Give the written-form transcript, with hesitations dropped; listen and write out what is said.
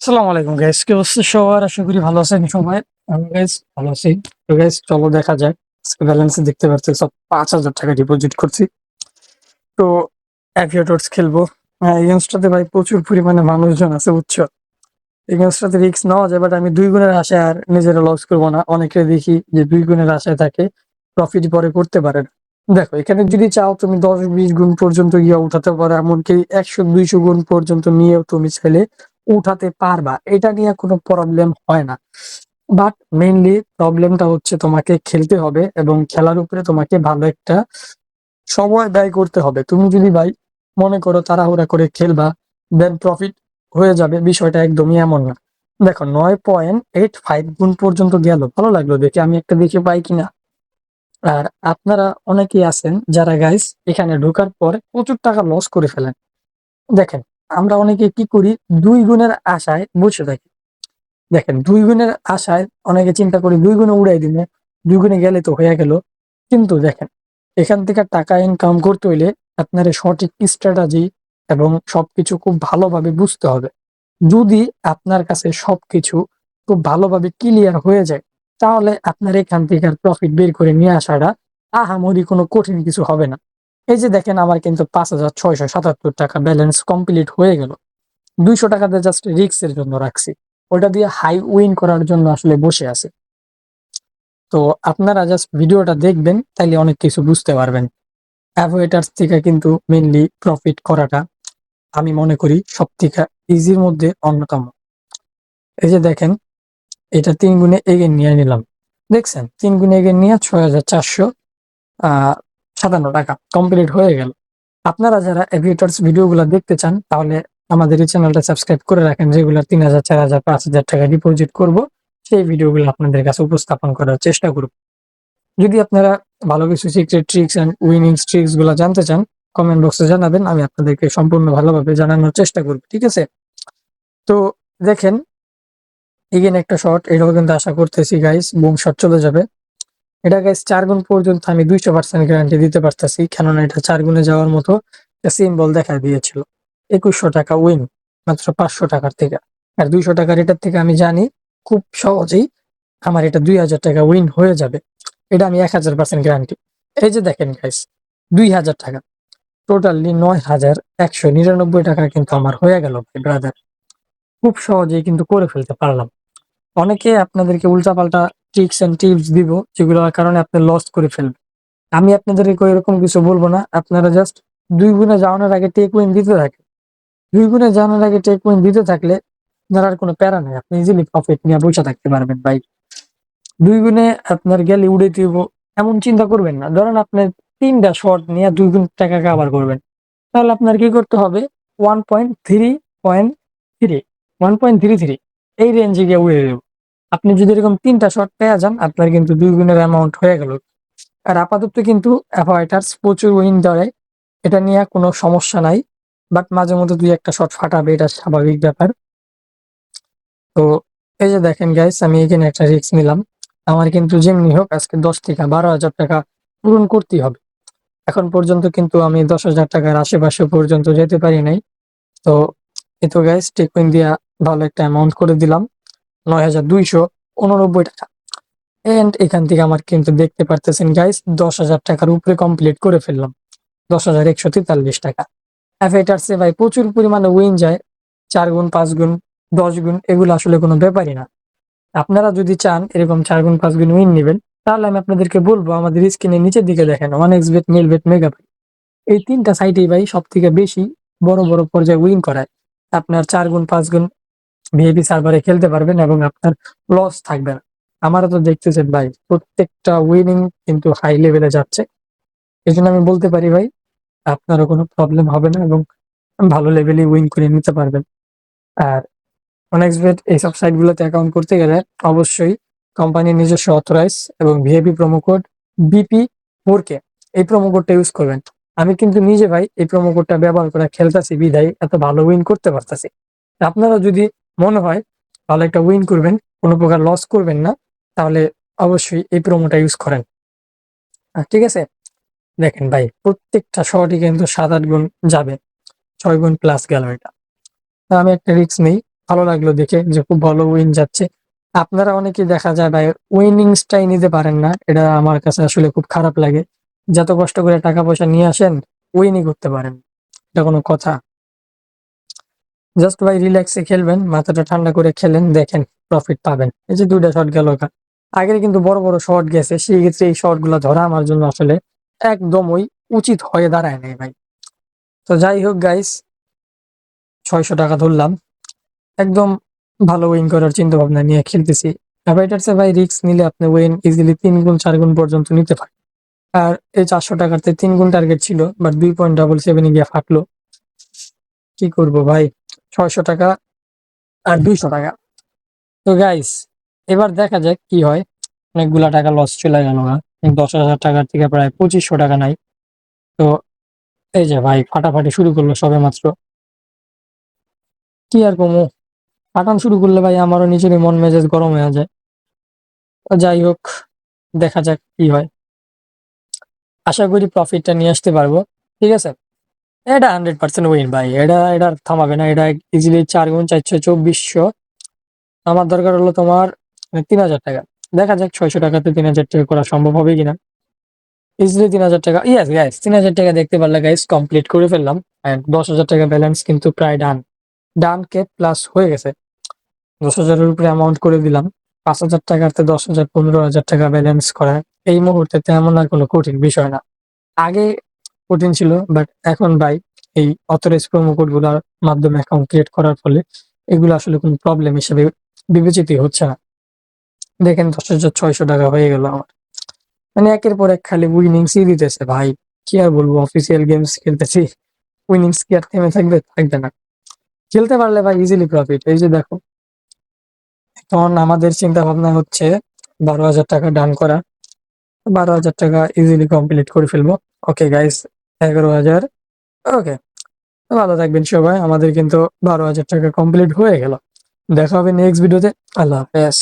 আসসালামু আলাইকুম গাইস, কি অবস্থা সবার? আশা করি ভালো আছেন সবাই। আমি গাইস ভালো আছি। তো গাইস চলো দেখা যাক। আজকে ব্যালেন্সে দেখতে পাচ্ছি সব 5,000 টাকা ডিপোজিট করছি। তো অ্যাভিয়েটরস খেলবো। এই গেমসটাতে ভাই প্রচুর পরিমাণে মানুষজন আছে, বুঝছো? এই গেমসটাতে রিস্ক নেওয়া যায়, বাট আমি 2 গুণের আশায় আর নিজেরা লস করবো না। অনেকে দেখি যে 2 গুণের আশায় থাকে, প্রফিট পরে করতে পারে না। দেখো, এখানে যদি চাও তুমি 10-20 গুণ পর্যন্ত গিয়ে উঠাতে পারো, এমনকি 100-200 গুণ পর্যন্ত নিয়েও তুমি চাইলে উঠাতে পারবা। এটা নিয়ে কোনো প্রবলেম হয় না। বাট মেইনলি প্রবলেমটা হচ্ছে তোমাকে খেলতে হবে এবং খেলার উপরে তোমাকে ভালো একটা সময় ব্যয় করতে হবে। তুমি যদি ভাই মনে করো তাড়াহুড়া করে খেলবা, দেন প্রফিট হয়ে যাবে, বিষয়টা একদমই এমন না। দেখো, 9.85 গুণ পর্যন্ত গেল, ভালো লাগলো দেখে। আমি একটা দেখে পাই কিনা। আর আপনারা অনেকেই আছেন যারা গাইস এখানে ঢোকার পর প্রচুর টাকা লস করে ফেলেন। দেখেন, আমরা অনেকে কি করি, 2 গুণের আশায় বসে থাকি। দেখেন, 2 গুণের আশায় অনেকে চিন্তা করি 2 গুণে উড়াই দিলে, 2 গুণে গেলে তো হয়ে গেল। কিন্তু দেখেন, এখান থেকে টাকা ইনকাম করতে হইলে আপনার সঠিক স্ট্র্যাটেজি এবং সবকিছু খুব ভালোভাবে বুঝতে হবে। যদি আপনার কাছে সবকিছু খুব ভালোভাবে ক্লিয়ার হয়ে যায়, তাহলে আপনার এখান থেকে প্রফিট বের করে নিয়ে আসাটা আহামরি কোনো কঠিন কিছু হবে না। এই যে দেখেন, আমার কিন্তু 5,677 টাকা ব্যালেন্স কমপ্লিট হয়ে গেল। 200 টাকাতে জাস্ট রিস্কের জন্য রাখছি, ওটা দিয়ে হাই উইন করার জন্য আসলে বসে আছে। তো আপনারা জাস্ট ভিডিওটা দেখবেন, তাইলে অনেক কিছু বুঝতে পারবেন। অ্যাভোয়েটার্স থেকে কিন্তু মেইনলি প্রফিট করাটা আমি মনে করি সব থেকে ইজির মধ্যে অন্যতম। এই যে দেখেন, এটা 3 গুণে এগিয়ে নিয়ে নিলাম। দেখছেন, 3 গুণে এগিয়ে নিয়ে 6,457 টাকা কমপ্লিট হয়ে গেল। আপনারা যারা এভিয়েটার্স ভিডিওগুলো দেখতে চান, তাহলে আমাদের এই চ্যানেলটা সাবস্ক্রাইব করে রাখেন। রেগুলার 3,000, 4,000, 5,000 টাকা ডিপোজিট করব, সেই ভিডিওগুলো আপনাদের কাছে উপস্থাপন করার চেষ্টা করব। যদি আপনারা ভালো কিছু secret tricks and winning tricks গুলো জানতে চান, কমেন্ট বক্সে জানাবেন, আমি আপনাদেরকে সম্পূর্ণ ভালোভাবে জানানোর চেষ্টা করব। ঠিক আছে? তো দেখেন, এগেন একটা শট, এটাও কিন্তু আশা করতেছি গাইস বুম শট চলে যাবে। এটা গাইস 4 গুণ পর্যন্ত আমি 200% গ্যারান্টি দিতে পারতেছি, কেননা এটা 4 গুণে যাওয়ার মতো সিম্বল দেখা দিয়েছিল। 2,100 টাকা উইন মাত্র 500 টাকার থেকে। আর 200 টাকার এটার থেকে আমি জানি খুব সহজেই আমার এটা 2,000 টাকা উইন হয়ে যাবে। এটা আমি 1,000% গ্যারান্টি। এই যে দেখেন গাইস, 2,000 টাকা টোটালি 9,199 টাকা কিন্তু আমার হয়ে গেল ভাই ব্রাদার। খুব সহজেই কিন্তু করে ফেলতে পারলাম। অনেকে আপনাদেরকে উল্টাপাল্টা ট্রিক্স এন্ড টিপস দিব, যেগুলোর কারণে আপনি লস করে ফেলবেন। আমি আপনাদেরকে এরকম কিছু বলবো না। আপনারা জাস্ট 2 গুণে যাওয়ানোর আগে টেক উইন দিতে থাকেন। 2 গুণে যাওয়ানোর আগে টেক উইন দিতে থাকলে আপনার আর কোনো প্যারা নাই, আপনি ইজিলি প্রফিট নিয়ে বসে থাকতে পারবেন ভাই। 2 গুণে আপনার গেলে উড়ে দিব এমন চিন্তা করবেন না। ধরেন আপনি 3টা শট নিয়ে 2 গুণ টাকা কাভার করবেন, তাহলে আপনার কি করতে হবে? 1.3.3 1.33 এই রেঞ্জে গিয়ে উড়ে দেব। আপনি যদি এরকম 3টা শট পেয়ে যান, আপনার কিন্তু 2 গুণের অ্যামাউন্ট হয়ে গেল। আর আপাতত কিন্তু অ্যাভয়েটার্স প্রচুর উইন ধরে, এটা নিয়ে কোনো সমস্যা নাই। বাট মাঝে মধ্যে 2-1টা শট ফাটাবে, এটা স্বাভাবিক ব্যাপার। তো এই যে দেখেন গাইস, আমি এখানে একটা রিস্ক নিলাম। আমার কিন্তু যেমনি হোক আজকে 10 থেকে 12,000 টাকা পূরণ করতেই হবে। এখন পর্যন্ত কিন্তু আমি 10,000 টাকার আশেপাশে পর্যন্ত যেতে পারি নাই। তো এই তো গাইস, টেকউইন দিয়া ভালো একটা অ্যামাউন্ট করে দিলাম, 9,289 টাকা। এন্ড এখান থেকে আমার কিন্তু দেখতে পারতেছেন গাইস, 10,000 টাকার উপরে কমপ্লিট করে ফেললাম। 10,143 টাকা। অ্যাভেটার্সে ভাই প্রচুর পরিমাণে উইন যায়। 4 গুণ, 5 গুণ, 10 গুণ, এগুলো আসলে কোনো ব্যাপারই না। আপনারা যদি চান এরকম 4 গুণ, 5 গুণ উইন নেবেন, তাহলে আমি আপনাদেরকে বলবো আমাদের স্ক্রিনের নিচের দিকে দেখেন 1xBet, মিলবেট, মেগাবেট, এই 3টা সাইটেই ভাই সব থেকে বেশি বড় বড় পর্যায়ে উইন করায়। আপনার 4 গুণ, 5 গুণ ভিআইপি সার্ভারে খেলতে পারবেন এবং আপনার লস থাকবে না। আমারও তো দেখতেছেন ভাই, প্রত্যেকটা উইনিং কিন্তু হাই লেভেলে যাচ্ছে। এই জন্য আমি বলতে পারি ভাই, আপনারও কোনো প্রবলেম হবে না এবং ভালো লেভেলে উইন করে নিতে পারবেন। আর অনেক্সবেট এইসব সাইট গুলোতে অ্যাকাউন্ট করতে গেলে অবশ্যই কোম্পানির নিজস্ব অথরাইজ এবং ভিআইপি প্রোমো কোড BP4K, এই প্রোমো কোডটা ইউজ করবেন। আমি কিন্তু নিজে ভাই এই প্রোমো কোডটা ব্যবহার করে খেলতেছি বিধায় এত ভালো উইন করতে পারতেছি। আপনারা যদি মনে হয় ভালো একটা উইন করবেন, কোনো প্রকার লস করবেন না, তাহলে অবশ্যই এই প্রোমোটা ইউজ করেন। ঠিক আছে? দেখেন ভাই, প্রত্যেকটা শটই কিন্তু 7-8 গুণ যাবে, 6 গুণ প্লাস গেল এটা। তো আমি একটা রিস্ক নেই, ভালো লাগলো দেখে যে খুব ভালো উইন যাচ্ছে। আপনারা অনেকেই দেখা যায় ভাই উইনিংসটাই নিতে পারেন না। এটা আমার কাছে আসলে খুব খারাপ লাগে। যত কষ্ট করে টাকা পয়সা নিয়ে আসেন, উইনই করতে পারেন। এটা কোনো কথা? জাস্ট ভাই রিল্যাক্সে খেলবেন, মাথাটা ঠান্ডা করে খেলেন, দেখেন প্রফিট পাবেন। এই যে ২ টা শট গেল গা। আগের কিন্তু বড়, বড় শট গেছে। সেই ক্ষেত্রে এই শটগুলা ধরা আমার জন্য আসলে একদমই উচিত হয়ে দাঁড়ায় নাই ভাই। তো যাই হোক গাইস, ৳৬০০ ধরলাম। একদম ভালো উইন করার চিন্তাভাবনা নিয়ে খেলতেছি। আবার এটার চেয়ে ভাই রিস্ক নিলে আপনি উইন ইজিলি ৩ গুণ ৪ গুণ পর্যন্ত নিতে পারেন। আর এই ৳৪০০ তে ৩ গুণ টার্গেট ছিল বাট 2.77 এ গিয়ে ফাটলো। কি করব ভাই? ৳৬০০ আর ৳২০০। তো গাইস এবার দেখা যাক কি হয়। অনেকগুলা টাকা লস চলে গেল গা। ৳১০,০০০ থেকে প্রায় ৳২৫০০ নাই। তো এই যে ভাই ফাটাফাটি শুরু করলো সবেমাত্র। কি আর কমু? ফাটান শুরু করলে ভাই আমারও নিজেরই মন মেজাজ গরম হয়ে যায়। তো যাই হোক, দেখা যাক কি হয়। আশা করি প্রফিটটা নিয়ে আসতে পারবো। ঠিক আছে? এটা 100% উইন ভাই। এটা আর থামাবে না। এটা ইজিলি ৪ গুণ ৪ ২৪০০। আমার দরকার হলো তোমার ৳৩,০০০। দেখা যাক ৳৬০০ তে ৳৩,০০০ করা সম্ভব হবে কিনা। ইজিলি ৳৩,০০০। ইয়েস গাইস, ৳৩,০০০ দেখতে পারলে গাইস কমপ্লিট করে ফেললাম। অ্যান্ড ৳১০,০০০ ব্যালেন্স কিন্তু প্রায় ডান। ডান কে প্লাস হয়ে গেছে। ১০,০০০ এর উপরে অ্যামাউন্ট করে দিলাম। ৳৫,০০০ তে ১০,০০০ ৳১৫,০০০ ব্যালেন্স করা এই মুহূর্তে তেমন আর কোনো কঠিন বিষয় না। আগে কঠিন ছিল বাট এখন ভাই এই অথরাইজড প্রোমো কোড গুলার মাধ্যমে অ্যাকাউন্ট ক্রিয়েট করার ফলে এগুলো আসলে কোনো প্রবলেম হিসেবে বিবেচিতই হচ্ছে না। দেখেন ৳১০,৬০০ হয়ে গেল আমার। মানে একের পর এক খালি উইনিংসই দিতেছে ভাই। কি আর বলবো, অফিসিয়াল গেমস খেলতেছি। উইনিংস কি আর থেমে থাকবে? থাকবে না। খেলতে পারলে ভাই ইজিলি প্রফিট। এই যে দেখো, এখন আমাদের চিন্তা ভাবনা হচ্ছে ৳১২,০০০ ডান করা। ৳১২,০০০ ইজিলি কমপ্লিট করে ফেলবো। Okay guys, ১১,০০০। ওকে। ভালো থাকবেন সবাই। আমাদের কিন্তু ৳১২,০০০ কমপ্লিট হয়ে গেল। দেখা হবে নেক্সট ভিডিওতে। আল্লাহ হাফেজ।